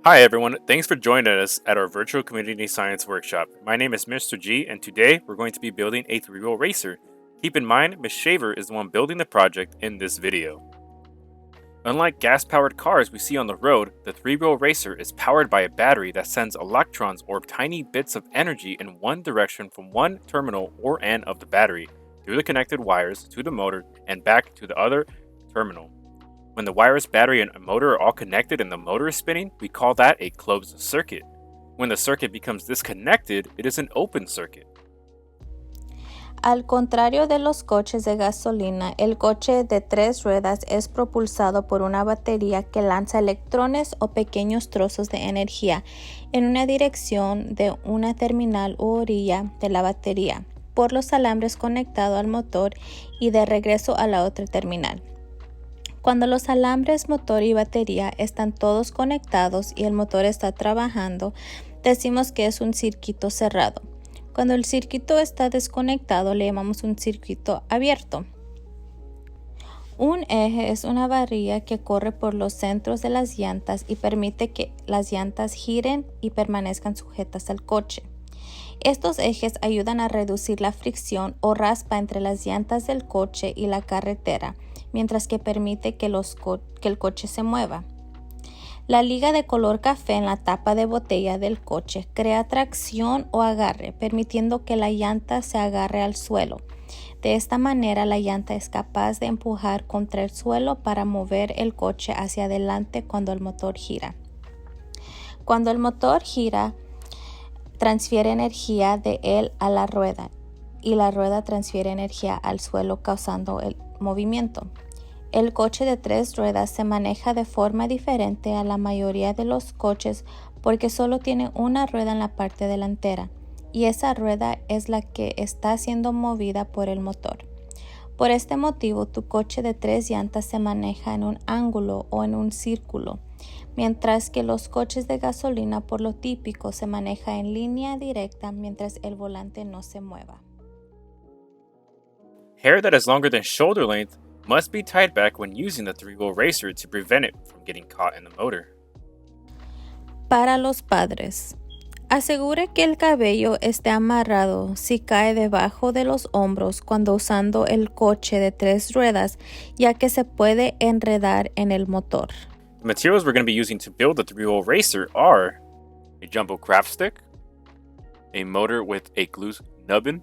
Hi everyone, thanks for joining us at our virtual community science workshop. My name is Mr. G and today we're going to be building a three-wheel racer. Keep in mind, Ms. Shaver is the one building the project in this video. Unlike gas-powered cars we see on the road, the three-wheel racer is powered by a battery that sends electrons or tiny bits of energy in one direction from one terminal or end of the battery through the connected wires to the motor and back to the other terminal. When the wires, battery, and motor are all connected and the motor is spinning, we call that a closed circuit. When the circuit becomes disconnected, it is an open circuit. Al contrario de los coches de gasolina, el coche de 3 ruedas es propulsado por una batería que lanza electrones o pequeños trozos de energía en una dirección de una terminal u orilla de la batería por los alambres conectados al motor y de regreso a la otra terminal. Cuando los alambres, motor y batería están todos conectados y el motor está trabajando, decimos que es un circuito cerrado. Cuando el circuito está desconectado, le llamamos un circuito abierto. Un eje es una varilla que corre por los centros de las llantas y permite que las llantas giren y permanezcan sujetas al coche. Estos ejes ayudan a reducir la fricción o raspa entre las llantas del coche y la carretera, mientras que permite que el coche se mueva. La liga de color café en la tapa de botella del coche crea tracción o agarre, permitiendo que la llanta se agarre al suelo. De esta manera, la llanta es capaz de empujar contra el suelo para mover el coche hacia adelante cuando el motor gira. Cuando el motor gira, transfiere energía de él a la rueda y la rueda transfiere energía al suelo causando el movimiento. El coche de 3 ruedas se maneja de forma diferente a la mayoría de los coches porque solo tiene una rueda en la parte delantera y esa rueda es la que está siendo movida por el motor. Por este motivo, tu coche de 3 llantas se maneja en un ángulo o en un círculo, mientras que los coches de gasolina por lo típico se maneja en línea directa mientras el volante no se mueva. Hair that is longer than shoulder length must be tied back when using the three-wheel racer to prevent it from getting caught in the motor. Para los padres, asegure que el cabello esté amarrado si cae debajo de los hombros cuando usando el coche de 3 ruedas, ya que se puede enredar en el motor. The materials we're going to be using to build the three-wheel racer are a jumbo craft stick, a motor with a glue nubbin,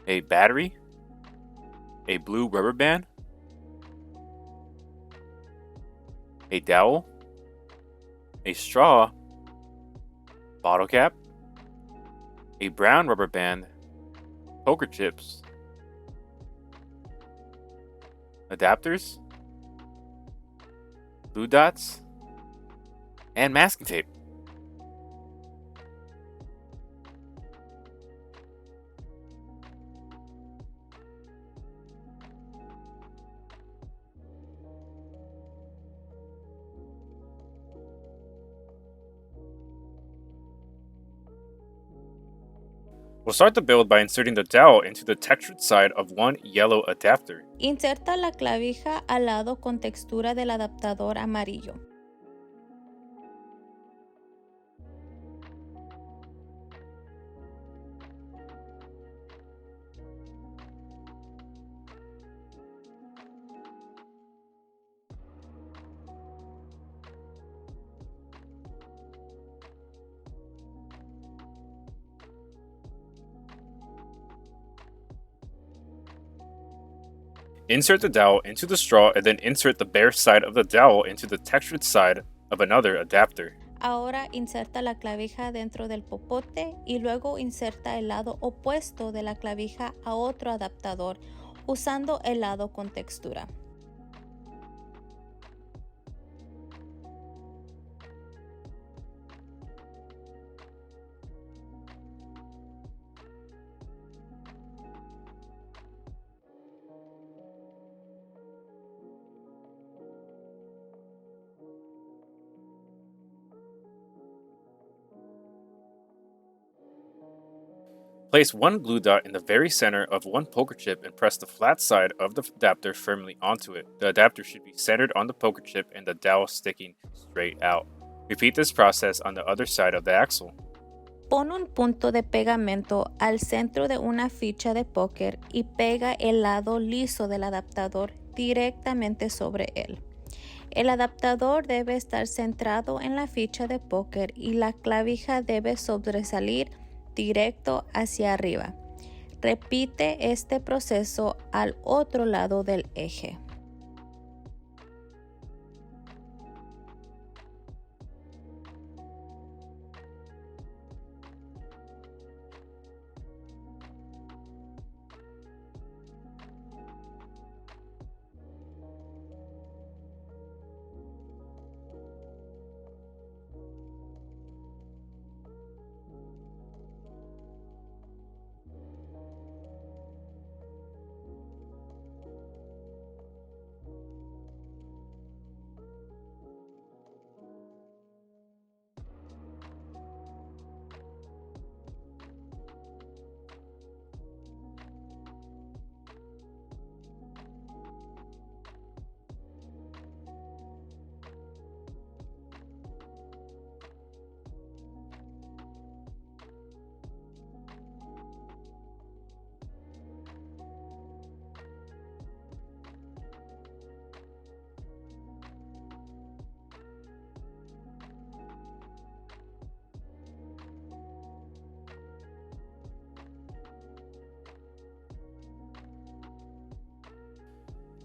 a battery, a blue rubber band, a dowel, a straw, bottle cap, a brown rubber band, poker chips, adapters, glue dots, and masking tape. We'll start the build by inserting the dowel into the textured side of one yellow adapter. Inserta la clavija al lado con textura del adaptador amarillo. Insert the dowel into the straw and then insert the bare side of the dowel into the textured side of another adapter. Ahora inserta la clavija dentro del popote y luego inserta el lado opuesto de la clavija a otro adaptador usando el lado con textura. Place one glue dot in the very center of one poker chip and press the flat side of the adapter firmly onto it. The adapter should be centered on the poker chip and the dowel sticking straight out. Repeat this process on the other side of the axle. Pon un punto de pegamento al centro de una ficha de póker y pega el lado liso del adaptador directamente sobre él. El adaptador debe estar centrado en la ficha de póker y la clavija debe sobresalir directo hacia arriba. Repite este proceso al otro lado del eje.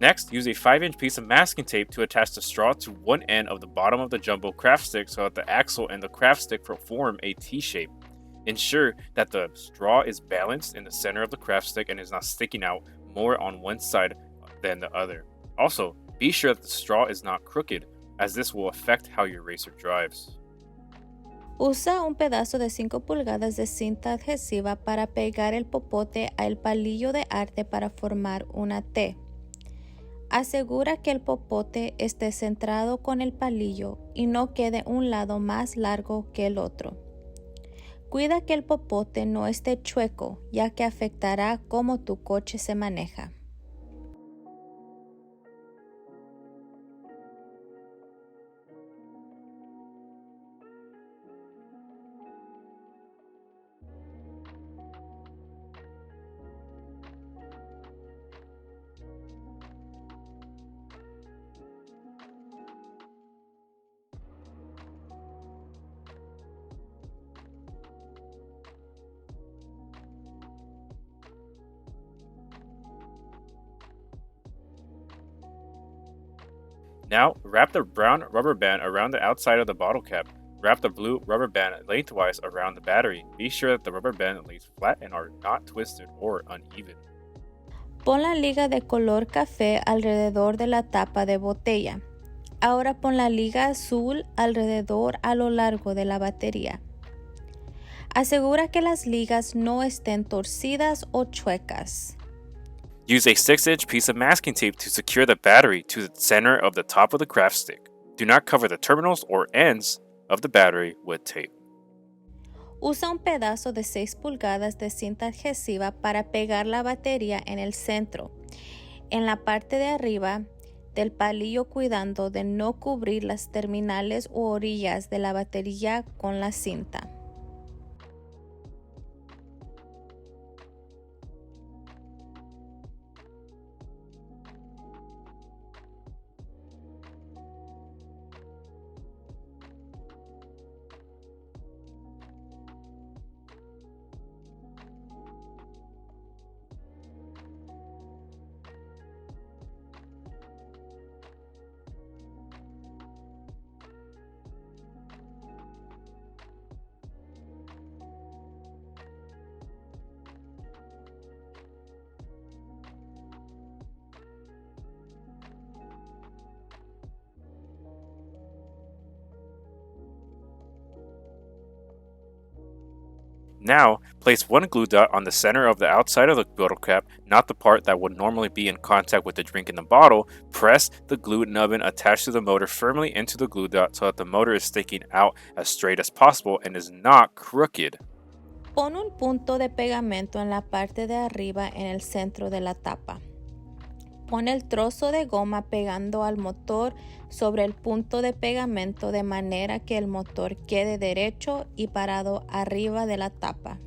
Next, use a 5-inch piece of masking tape to attach the straw to one end of the bottom of the jumbo craft stick so that the axle and the craft stick form a T-shape. Ensure that the straw is balanced in the center of the craft stick and is not sticking out more on one side than the other. Also, be sure that the straw is not crooked, as this will affect how your racer drives. Usa un pedazo de 5 pulgadas de cinta adhesiva para pegar el popote al palillo de arte para formar una T. Asegura que el popote esté centrado con el palillo y no quede un lado más largo que el otro. Cuida que el popote no esté chueco, ya que afectará cómo tu coche se maneja. Now, wrap the brown rubber band around the outside of the bottle cap. Wrap the blue rubber band lengthwise around the battery. Be sure that the rubber band lays flat and are not twisted or uneven. Pon la liga de color café alrededor de la tapa de botella. Ahora pon la liga azul alrededor a lo largo de la batería. Asegura que las ligas no estén torcidas o chuecas. Use a 6-inch piece of masking tape to secure the battery to the center of the top of the craft stick. Do not cover the terminals or ends of the battery with tape. Usa un pedazo de 6 pulgadas de cinta adhesiva para pegar la batería en el centro, en la parte de arriba del palillo, cuidando de no cubrir las terminales u orillas de la batería con la cinta. Now, place one glue dot on the center of the outside of the bottle cap, not the part that would normally be in contact with the drink in the bottle. Press the glue nubbin attached to the motor firmly into the glue dot so that the motor is sticking out as straight as possible and is not crooked. Pon un punto de pegamento en la parte de arriba en el centro de la tapa. Pone el trozo de goma pegando al motor sobre el punto de pegamento de manera que el motor quede derecho y parado arriba de la tapa.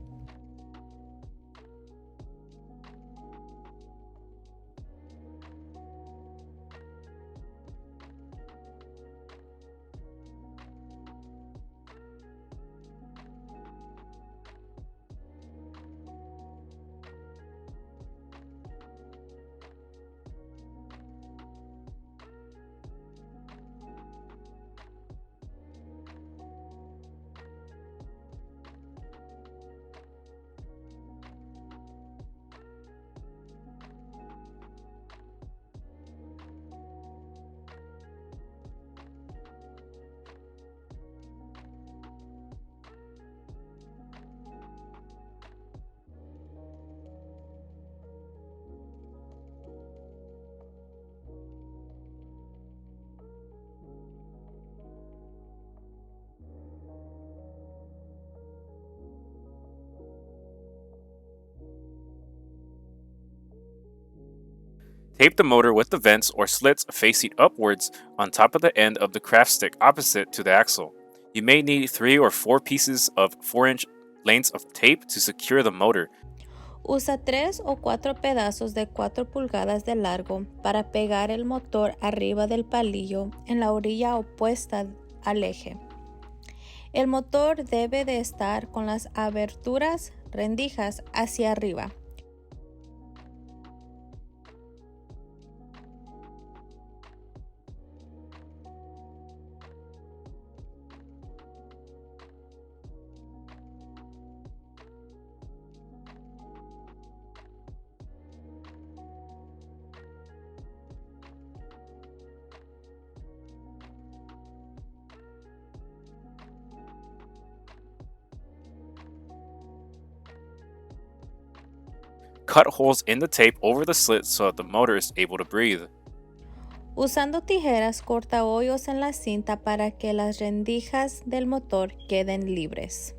Tape the motor with the vents or slits facing upwards on top of the end of the craft stick opposite to the axle. You may need 3 or 4 pieces of 4-inch lengths of tape to secure the motor. Usa 3 o 4 pedazos de 4 pulgadas de largo para pegar el motor arriba del palillo en la orilla opuesta al eje. El motor debe de estar con las aberturas rendijas hacia arriba. Cut holes in the tape over the slit so that the motor is able to breathe. Usando tijeras, corta hoyos en la cinta para que las rendijas del motor queden libres.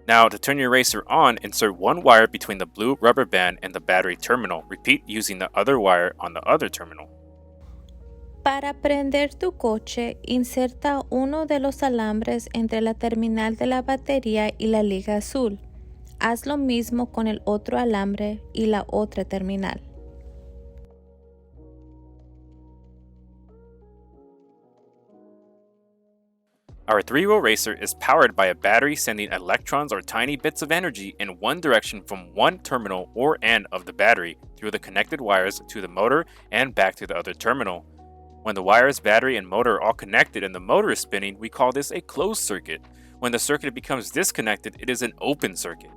Now, to turn your eraser on, insert one wire between the blue rubber band and the battery terminal. Repeat using the other wire on the other terminal. Para prender tu coche, inserta uno de los alambres entre la terminal de la batería y la liga azul. Haz lo mismo con el otro alambre y la otra terminal. Our 3-wheel racer is powered by a battery sending electrons or tiny bits of energy in one direction from one terminal or end of the battery through the connected wires to the motor and back to the other terminal. When the wires, battery, and motor are all connected and the motor is spinning, we call this a closed circuit. When the circuit becomes disconnected, it is an open circuit.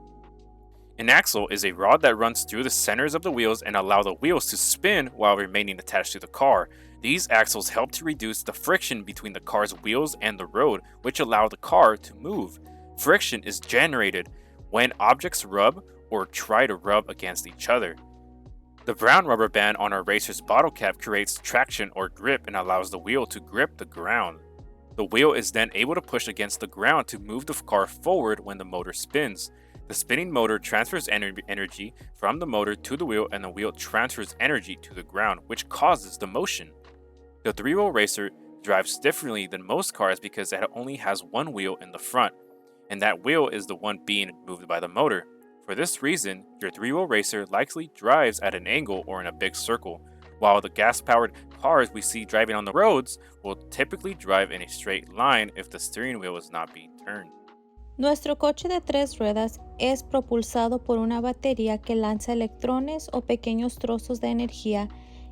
An axle is a rod that runs through the centers of the wheels and allow the wheels to spin while remaining attached to the car. These axles help to reduce the friction between the car's wheels and the road, which allow the car to move. Friction is generated when objects rub or try to rub against each other. The brown rubber band on our racer's bottle cap creates traction or grip and allows the wheel to grip the ground. The wheel is then able to push against the ground to move the car forward when the motor spins. The spinning motor transfers energy from the motor to the wheel, and the wheel transfers energy to the ground, which causes the motion. The 3-wheel racer drives differently than most cars because it only has one wheel in the front, and that wheel is the one being moved by the motor. For this reason, your 3-wheel racer likely drives at an angle or in a big circle, while the gas-powered cars we see driving on the roads will typically drive in a straight line if the steering wheel is not being turned. Nuestro coche de 3 ruedas es propulsado por una batería que lanza electrones o pequeños trozos de energía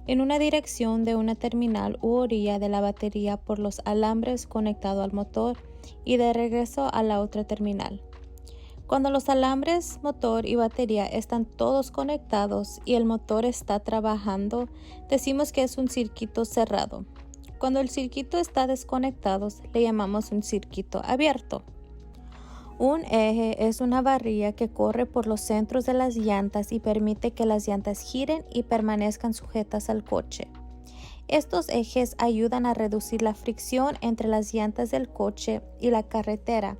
en una dirección de una terminal u orilla de la batería por los alambres conectados al motor y de regreso a la otra terminal. Cuando los alambres, motor y batería están todos conectados y el motor está trabajando, decimos que es un circuito cerrado. Cuando el circuito está desconectado, le llamamos un circuito abierto. Un eje es una varilla que corre por los centros de las llantas y permite que las llantas giren y permanezcan sujetas al coche. Estos ejes ayudan a reducir la fricción entre las llantas del coche y la carretera,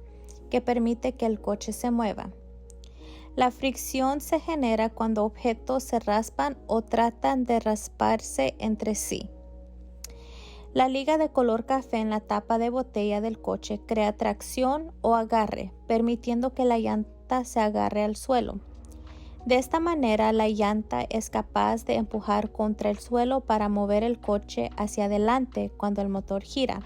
que permite que el coche se mueva. La fricción se genera cuando objetos se raspan o tratan de rasparse entre sí. La liga de color café en la tapa de botella del coche crea tracción o agarre, permitiendo que la llanta se agarre al suelo. De esta manera, la llanta es capaz de empujar contra el suelo para mover el coche hacia adelante cuando el motor gira.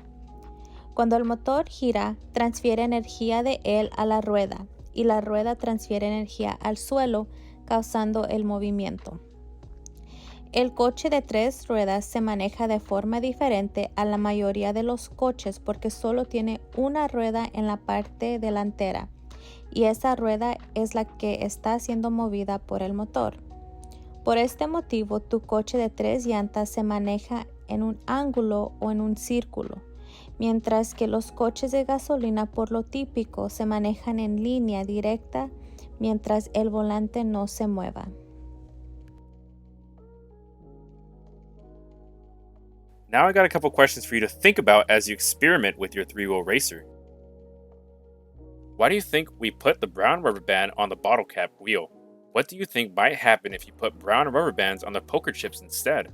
Cuando el motor gira, transfiere energía de él a la rueda y la rueda transfiere energía al suelo, causando el movimiento. El coche de 3 ruedas se maneja de forma diferente a la mayoría de los coches porque solo tiene una rueda en la parte delantera y esa rueda es la que está siendo movida por el motor. Por este motivo, tu coche de 3 llantas se maneja en un ángulo o en un círculo, mientras que los coches de gasolina por lo típico se manejan en línea directa mientras el volante no se mueva. Now I got a couple questions for you to think about as you experiment with your three-wheel racer. Why do you think we put the brown rubber band on the bottle cap wheel? What do you think might happen if you put brown rubber bands on the poker chips instead?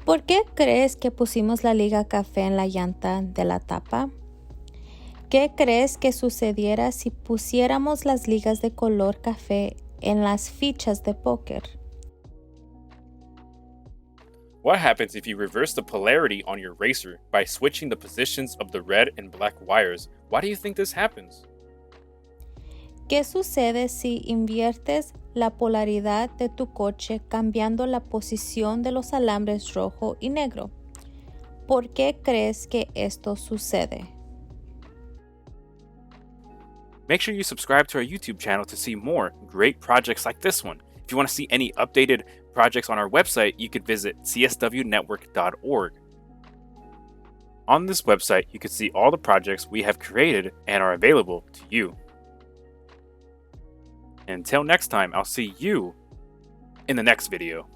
¿Por qué crees que pusimos la liga café en la llanta de la tapa? ¿Qué crees que sucediera si pusiéramos las ligas de color café en las fichas de póker? What happens if you reverse the polarity on your racer by switching the positions of the red and black wires? Why do you think this happens? ¿Qué sucede si inviertes la polaridad de tu coche cambiando la posición de los alambres rojo y negro? ¿Por qué crees que esto sucede? Make sure you subscribe to our YouTube channel to see more great projects like this one. If you want to see any updated projects on our website, you could visit cswnetwork.org. On this website, you can see all the projects we have created and are available to you. Until next time, I'll see you in the next video.